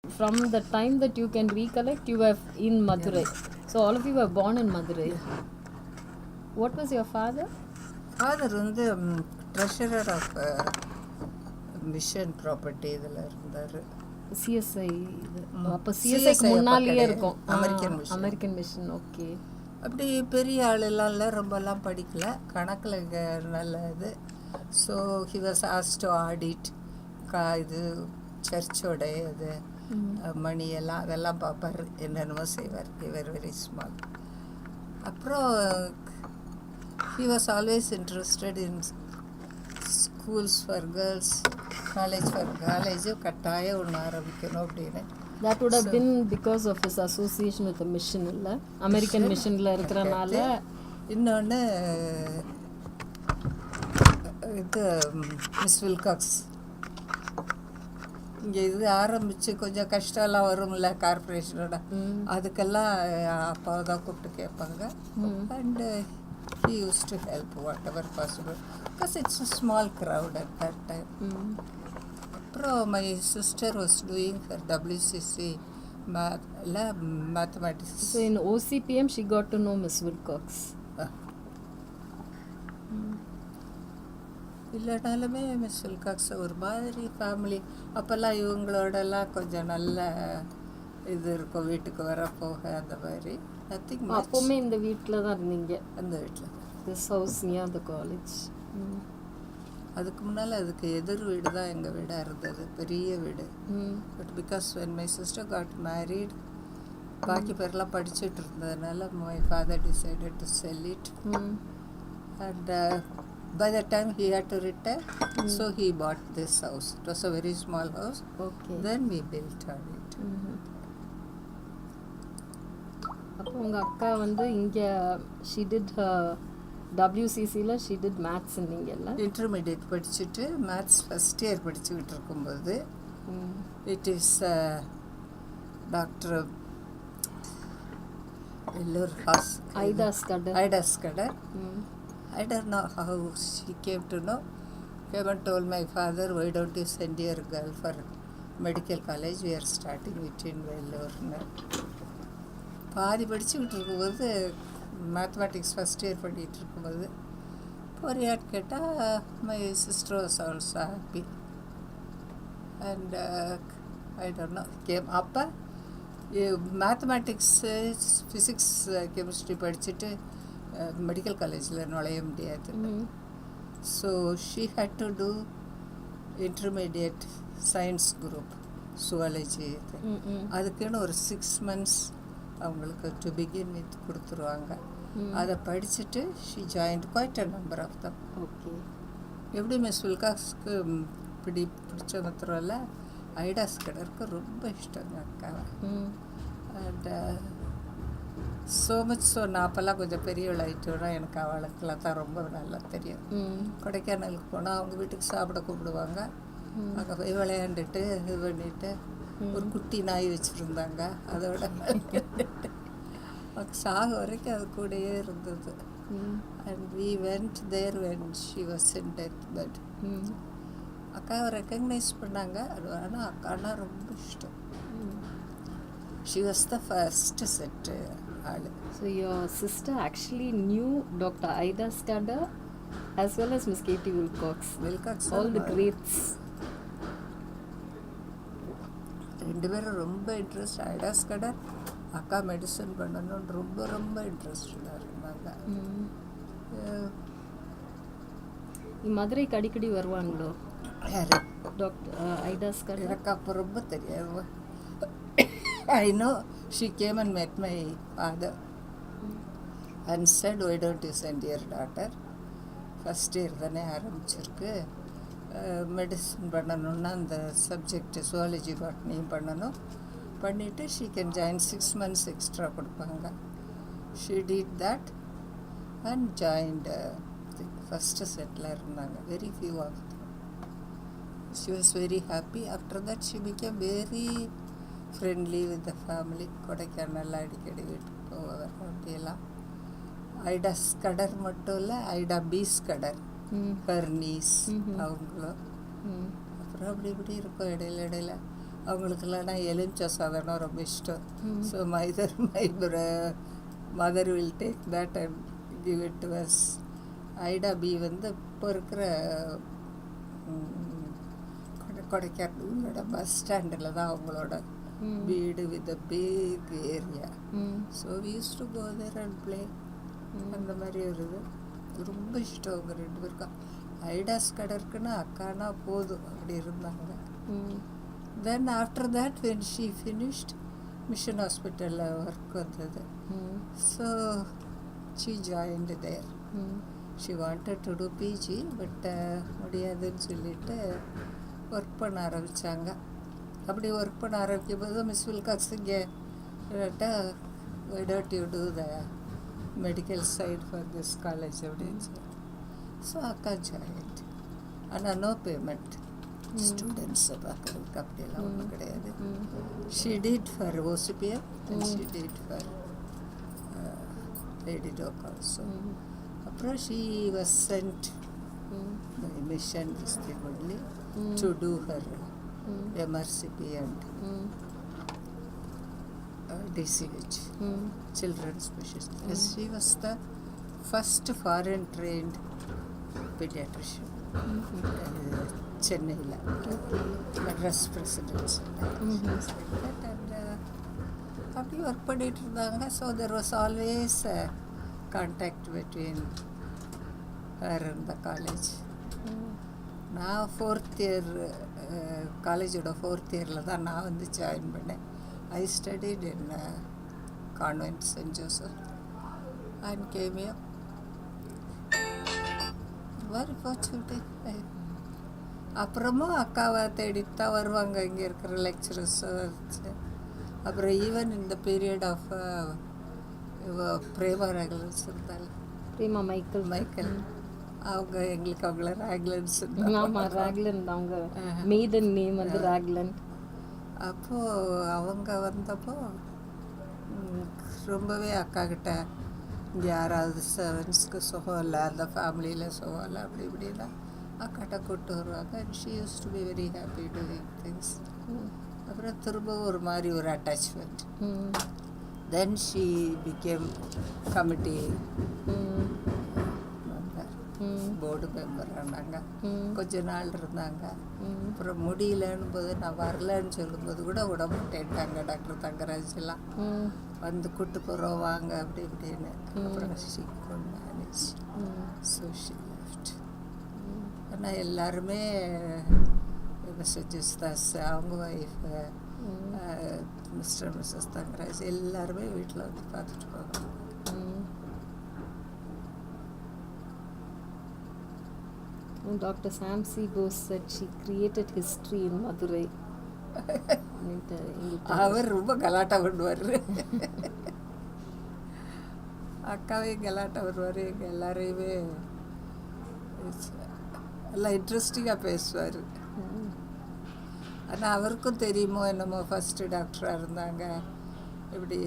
From the time that you can recollect, you were in Madurai. So all of you were born in Madurai. What was your father? Father வந்து treasurer of mission property இதில் இருந்தார். CSI இது. அப்போ சிஎஸ்ஐக்கு முன்னாலேயே இருக்கும். American mission. Okay. அப்படி பெரிய ஆளெல்லாம் இல்லை, ரொம்பலாம் படிக்கலை, கணக்கில் நல்ல இது. So he was asked to audit இது சர்ச்சோட இது மணி எல்லாம் அதெல்லாம் பார்ப்பார், என்னென்னமோ செய்வார். இவர் வெரி ஸ்மால். அப்புறம் he was always interested in schools for girls, college for college கட்டாயம் ஒன்று ஆரம்பிக்கணும் அப்படின்னு. That would have been because of his association with the mission இல்லை, அமெரிக்கன் மிஷனில் இருக்கிறனால. இன்னொன்று இது மிஸ் வில்காக்ஸ் இங்கே இது ஆரம்பித்து கொஞ்சம் கஷ்டம்லாம் வரும்ல கார்பரேஷனோட, அதுக்கெல்லாம் அப்பாவை தான் கூப்பிட்டு கேட்பாங்க. And he used to help whatever possible because it's a small crowd at that time. அப்புறம் my sister was doing her WCC mathematics. So in OCPM she got to know Miss Wilcox. இல்லைனாலுமே Miss Wilcox ஒரு மாதிரி family. அப்போல்லாம் இவங்களோடலாம் கொஞ்சம் நல்ல இது இருக்கும், வீட்டுக்கு வர போக அந்த மாதிரி. அப்போவுமே இந்த வீட்டில் தான் இருந்தீங்க? அந்த வீட்டில். This house near the college. அதுக்கு முன்னால் அதுக்கு எதிர் வீடு தான் எங்கள் வீடாக இருந்தது, பெரிய வீடு. But because when my sister got married, பாக்கி பேர்லாம் படிச்சுட்டு இருந்ததுனால my father decided to sell it. And by the time he had to retire, so he bought this house. It was a very small house. Okay. Then we built on it. அப்போ உங்கள் அக்கா வந்து இங்கே she did her WCCல she did maths நீங்கல்ல? Intermediate படிச்சுட்டு maths first year படிச்சுக்கிட்டு இருக்கும்போது இட் இஸ் டாக்டர் எல்லூர் Ida Scudder. I don't know how she came to know. Came and told my father, why don't you send your girl for medical college? We are starting it in Vellore. பாதி படிச்சுக்கிட்டு இருக்கும்போது mathematics first year பண்ணிகிட்டு இருக்கும்போது போறியான்னு கேட்டால் my sister was also happy. And I don't know came. அப்போ mathematics physics chemistry படிச்சுட்டு medical காலேஜில் நுழைய முடியாது. So she had to do intermediate science group zoology. அதுக்குன்னு ஒரு 6 months அவங்களுக்கு டு பிகின் வித் கொடுத்துருவாங்க. அதை படிச்சுட்டு she joined quite a number of them. Okay. எப்படி மிஸ் வில்காக்ஸ்க்கு பிடிச்ச மாத்திரம் இல்லை, ஐடாஸ் கடருக்கு ரொம்ப இஷ்டங்க அக்காவை. அண்ட் ஸோ மச் ஸோ நான் அப்போல்லாம் கொஞ்சம் பெரியவள் ஆகிட்டோன்னா எனக்கு அவளுக்கெல்லாம் தான் ரொம்ப நல்லா தெரியும். கொடைக்கானலுக்கு போனால் அவங்க வீட்டுக்கு சாப்பிட கூப்பிடுவாங்க. அங்கே போய் விளையாண்டுட்டு இது பண்ணிட்டு ஒரு குட்டி நாய் வச்சுருந்தாங்க, அதோட சாக வரைக்கும் அது கூடயே இருந்தது. And we went there when she was in death bed. அக்காவை ரெக்கக்னைஸ் பண்ணாங்க, ஆனால் அக்கானா ரொம்ப இஷ்டம். She was the first set ஆள். So your sister actually knew Dr. Ida Scudder as well as Miss Katie Wilcox. All the greats. ரெண்டு பேரும் ரொம்ப இன்ட்ரெஸ்ட். ஐடா ஸ்கடர் அக்கா மெடிசன் பண்ணணும்னு ரொம்ப ரொம்ப இன்ட்ரெஸ்டாக இருந்தாங்க. மதுரைக்கு அடிக்கடி வருவாங்களோ யார்? டாக்டர் ஐடா ஸ்கடர். எனக்கு அப்போ ரொம்ப தெரியாது. I know she came and met my father and said, why don't you send your daughter? First year தானே ஆரம்பிச்சிருக்கு, மெடிசன் பண்ணணுன்னா அந்த சப்ஜெக்ட் சுவாலஜி பாட்னியும் பண்ணணும், பண்ணிவிட்டு she can join 6 months extra கொடுப்பாங்க. She did that and joined first செட்டில் இருந்தாங்க. Very few of them. She was very happy. After that she became very friendly with the family. Kodaikanal அடிக்கடி வீட்டுக்கு போவார் அப்படியெல்லாம். ஐடா ஸ்கடர் மட்டும் இல்லை, ஐடா பி ஸ்கடர், ஹர்னீஸ் அவங்களும். அப்புறம் அப்படி இப்படி இருக்கும் இடையில இடையில. அவங்களுக்கெல்லாம் எலுமிச்சை சாதம்னா ரொம்ப இஷ்டம். So my mother will take that and give it to us. Ida B வந்து இப்போ இருக்கிற கொடைக்கானலோட பஸ் ஸ்டாண்டில் தான் அவங்களோட வீடு with a big area. So we use to go there and play. அந்த மாதிரி ஒரு இது ரொம்ப இஷ்டம் அவங்க 2 பேருக்கும். ஐடாஸ் கடை இருக்குன்னா அக்கானா போதும் அப்படி இருந்தாங்க. Then after that when she finished mission ஹாஸ்பிட்டலில் ஒர்க் வந்தது. So she joined there. She wanted to do PG but முடியாதுன்னு சொல்லிட்டு ஒர்க் பண்ண ஆரம்பித்தாங்க. அப்படி ஒர்க் பண்ண ஆரம்பிக்கும் போது மிஸ் வில்காக்ஸ் இங்கே why don't you do the medical side for this college அப்படின்னு சொல்லி. ஸோ அக்கா ஜாயின்ட். ஆனால் நோ பேமெண்ட். ஸ்டூடெண்ட்ஸை பார்க்குறதுக்கு அப்படியெல்லாம் ஒன்றும் கிடையாது. She did for OCPM and she did for Lady Doak also. அப்புறம் she was sent by mission only to do her MRCP and DCH, Children's Specialist. She was the first foreign trained pediatrician. CHINNIAH, Madras Presidency. And அப்படி work பண்ணிட்டு இருந்தாங்க. So there was always contact between her and the college. நான் 4th year காலேஜோட 4th இயரில் தான் நான் வந்து join பண்ணேன். I studied in convent Saint Joseph and came here. Very fortunate. அப்புறமும் அக்காவை தேடிட்டு தான் வருவாங்க இங்கே இருக்கிற லெக்சரர்ஸ். அப்புறம் ஈவன் இந்த பீரியட் ஆஃப் பிரேமா ரெகுலர்ஸ் இருந்தாலும் பிரேமா மைக்கேல் அவங்க எங்களுக்கு அவங்கள ராக்லன்ஸ். ஆமாம், ராக்லன் அவங்க மெய்டன் நேம் வந்து ராக்லன். அப்போது அவங்க வந்தப்போ ரொம்பவே அக்கா கிட்ட இங்கே யாராவது செவன்ஸ்க்கு சுகம் இல்லை, அந்த ஃபேமிலியில் சுகம் இல்லை அப்படி இப்படின்னா அக்காட்ட கூப்பிட்டு வருவாங்க. And she use to be very happy doing things. அப்புறம் திரும்ப ஒரு மாதிரி ஒரு attachment. Then she became committee board member ஆனாங்க. கொஞ்ச நாள் இருந்தாங்க. அப்புறம் முடியலன்னு போது நான் வரலன்னு சொல்லும்போது கூட விட மாட்டேன்ட்டாங்க டாக்டர் தங்கராஜ் எல்லாம். வந்து கூட்டு போகிறோம் வாங்க அப்படி இப்படின்னு. அப்புறம் she good manage. So she left. ஆனால் எல்லாருமே மிஸ்டர் தாஸ் அவங்க ஒய்ஃபு மிஸ்டர் மிஸ்ஸஸ் தங்கராஜ் எல்லாருமே வீட்டில் வந்து பார்த்துட்டு போவாங்க. Dr. Sam C. Bose said she created history in Madurai. அவர் ரொம்ப கலாட்டா பண்ணுவார். அக்காவே கலாட்டா வருவார். எங்கள் எல்லாரையுமே எல்லாம் இன்ட்ரெஸ்டிங்காக பேசுவார். ஆனால் அவருக்கும் தெரியுமோ என்னமோ ஃபஸ்ட்டு டாக்டராக இருந்தாங்க, இப்படி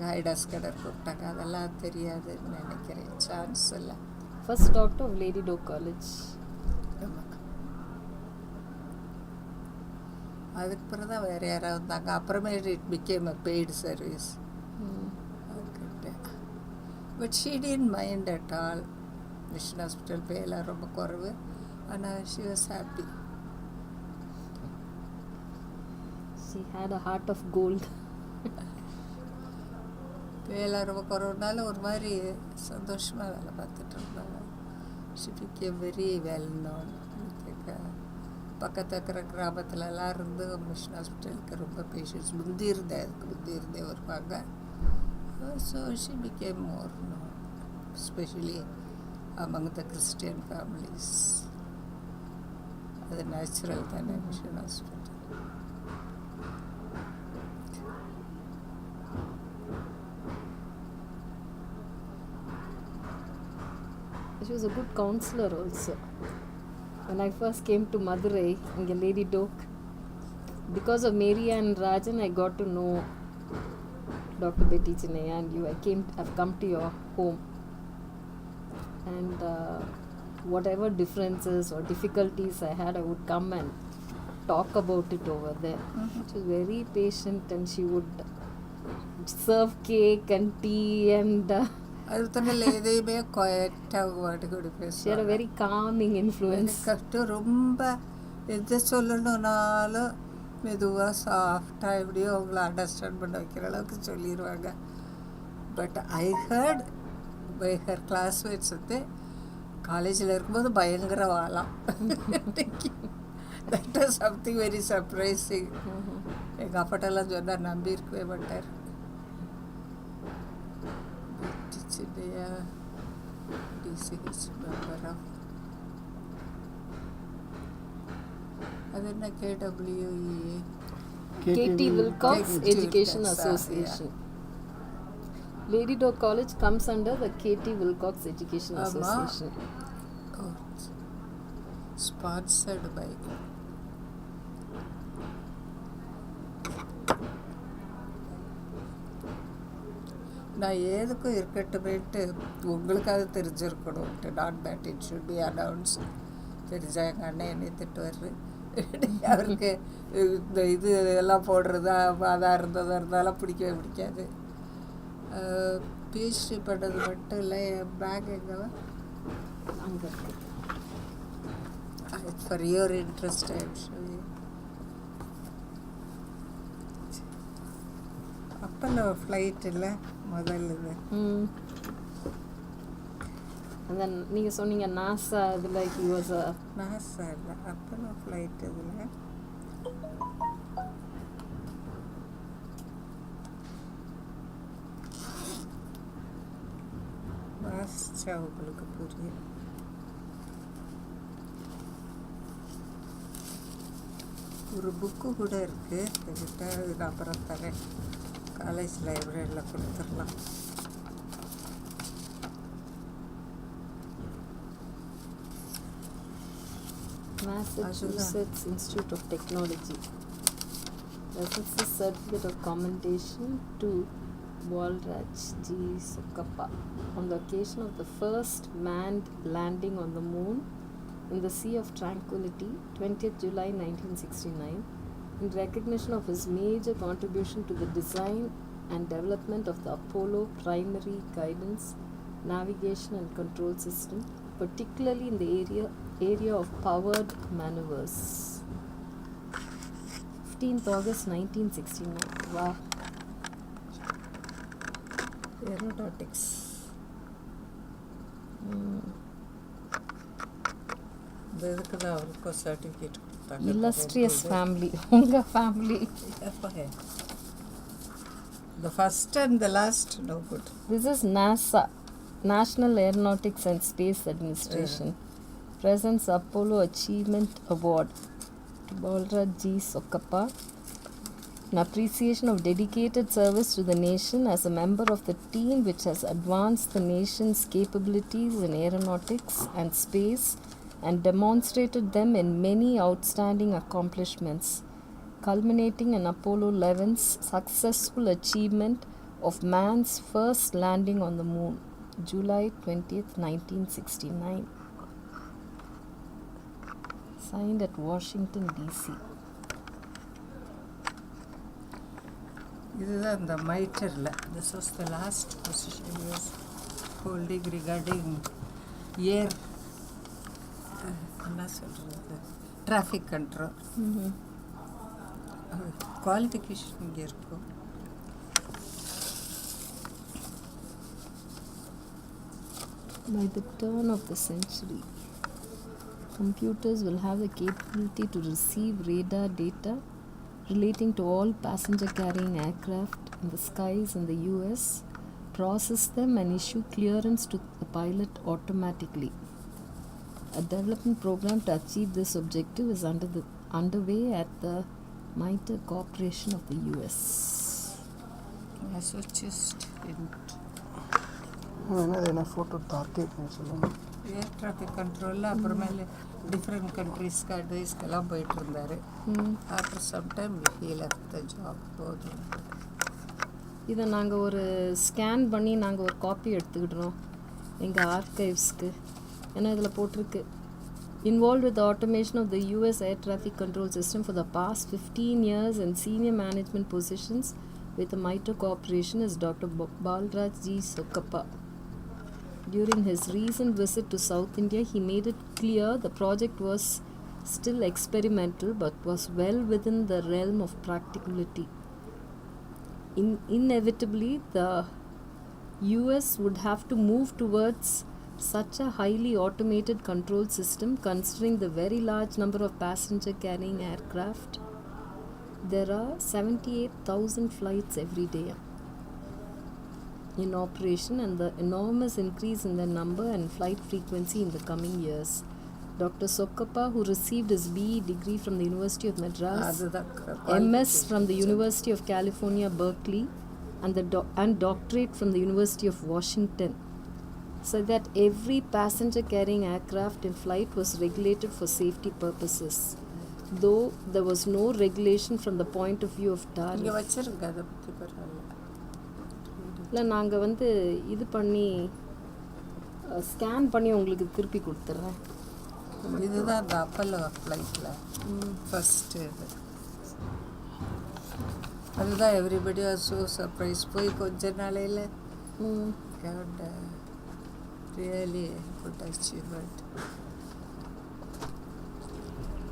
ஹைடாஸ் கடை கூப்பிட்டாங்க, அதெல்லாம் தெரியாதுன்னு நினைக்கிறேன். சான்ஸ் இல்லை. First doctor of Lady Doak College. அதுக்கு பிறகு தான் வேறு யாராவது வந்தாங்க. அப்புறமே it became a paid service. But she didn't mind at all. Mission hospital பேலாம் ரொம்ப குறைவு. ஆனால் she was happy. She had a heart of gold. பேலாம் ரொம்ப குறைவுனால ஒரு மாதிரி சந்தோஷமாக வேலை பார்த்துட்டு இருந்தாங்க. She became very well known. பக்கத்து இருக்கிற கிராமத்துலலாம் இருந்து மிஷன் ஹாஸ்பிட்டலுக்கு ரொம்ப பேஷண்ட்ஸ் முந்தி இருந்தே வருவாங்க. So she became more known, especially among the Christian families. அது நேச்சுரல் தானே mission hospital. She was a good counselor also. When I first came to Madurai, in Lady Doak, because of Mary and Rajan, I got to know Dr. Betty CHINNIAH and you. I've come to your home, and whatever differences or difficulties I had, I would come and talk about it over there. She was very patient and she would serve cake and tea and அது தண்ணில் எதையுமே குவைட்டாக வாட்டி கூட she had a பேசுவாங்க. very calming influence. கஷ்டம் ரொம்ப எதை சொல்லணுன்னாலும் மெதுவாக சாஃப்டாக எப்படியோ அவங்கள அண்டர்ஸ்டாண்ட் பண்ண வைக்கிற அளவுக்கு சொல்லிடுவாங்க. But I heard by her classmates வந்து காலேஜில் இருக்கும்போது பயங்கர வாழலாம். That was something very surprising. எங்கள் அப்பாட்டெல்லாம் சொன்னார், நம்பி இருக்கவே மாட்டார். சின்னையா டிசிஹெச் மெம்பரா அது என்ன KWE KT Wilcox Education Association. Lady Doak College comes under the KT Wilcox Education Association. Sponsored by நான் எதுக்கும் இருக்கட்டுமேட்டு உங்களுக்காக தெரிஞ்சிருக்கணும்ட்டு. Not that it should be announce. தெரிஞ்சா எங்கள் அண்ணன் என்னை திட்டுவார். அவருக்கு இந்த இது எல்லாம் போடுறது அதாக இருந்தாலும் பிடிக்கவே பிடிக்காது. பிஹெச்டி பண்ணது மட்டும் இல்லை, என் பேக் எங்கே அங்கே for your interest actually. Apollo flight இல்லை முதல் இது. And then நீங்கள் சொன்னீங்க நாசா இதில் he was a நாசா இல்லை, அப்போல்லோ ஃப்ளைட் இதில் வாசிச்சா உங்களுக்கு புரியும். ஒரு புக்கு கூட இருக்குது என்கிட்ட. இது அப்புறம் தரேன், காலேஜ் லைப்ரரியில் கொடுத்துடலாம். Massachusetts Institute of Technology. This is certificate of commendation to Balraj G. Sokappa on the occasion of the first manned landing on the moon in the Sea of Tranquility, 20th July 1969, in recognition of his major contribution to the design and development of the Apollo primary guidance, navigation and control system, particularly in the area of powered maneuvers. 15th August 1969. Wow. Aeronautics. இதுக்கு தான் அவருக்கு certificate கொடுத்தாங்க. Illustrious family. உங்க family. The first and the last, no good. This is NASA, National Aeronautics and Space Administration. Presents Apollo Achievement Award to Balraj G. Sokappa in appreciation of dedicated service to the nation as a member of the team which has advanced the nation's capabilities in aeronautics and space and demonstrated them in many outstanding accomplishments, culminating in Apollo 11's successful achievement of man's first landing on the moon, July 20th, 1969. Signed at Washington, D.C. இதுதான் இந்த மைட்டரில். This was the last position was holding regarding air என்ன சொல்கிறது, traffic control. Qualification இங்கே இருக்கும். By the turn of the century, computers will have the capability to receive radar data relating to all passenger carrying aircraft in the skies in the US, process them and issue clearance to the pilot automatically. A development program to achieve this objective is underway at the MITRE Corporation of the US. என்ன photo target சொல்லுங்கள். Air traffic கண்ட்ரோலில் அப்புறமேல different கண்ட்ரீஸ்க்கு அட்வைஸ்க்கெல்லாம் போயிட்டு இருந்தார். After some time he left the job. போதும். இதை நாங்கள் ஒரு ஸ்கேன் பண்ணி நாங்கள் ஒரு காப்பி எடுத்துக்கிடுறோம் எங்கள் ஆர்கைவ்ஸ்க்கு. ஏன்னா இதில் போட்டிருக்கு involved with the automation of the US air traffic control system for the past 15 years in senior management positions with the MITRE Corporation is Dr. Balraj G. Sokkappa. During his recent visit to South India, he made it clear the project was still experimental but was well within the realm of practicability. Inevitably, the US would have to move towards such a highly automated control system considering the very large number of passenger carrying aircraft. There are 78,000 flights every day in operation and the enormous increase in the number and flight frequency in the coming years. Dr. Sokkappa, who received his BE degree from the University of Madras, MS from the University of California, Berkeley, and doctorate from the University of Washington, said that every passenger carrying aircraft in flight was regulated for safety purposes, though there was no regulation from the point of view of இங்கே tariff. வச்சிருங்க, அதை பற்றி பரவாயில்ல. இல்லை நாங்கள் வந்து இது பண்ணி ஸ்கேன் பண்ணி உங்களுக்கு திருப்பி கொடுத்துட்றேன். இதுதான் அந்த அப்பல்லோ ஃப்ளைட்டில் ஃபஸ்ட்டு இது. அதுதான் எவ்ரிபடி ஆர் ஸோ சர்ப்ரைஸ். போய் கொஞ்ச நாளையில் ரியலி குட் அச்சீவ்மெண்ட்.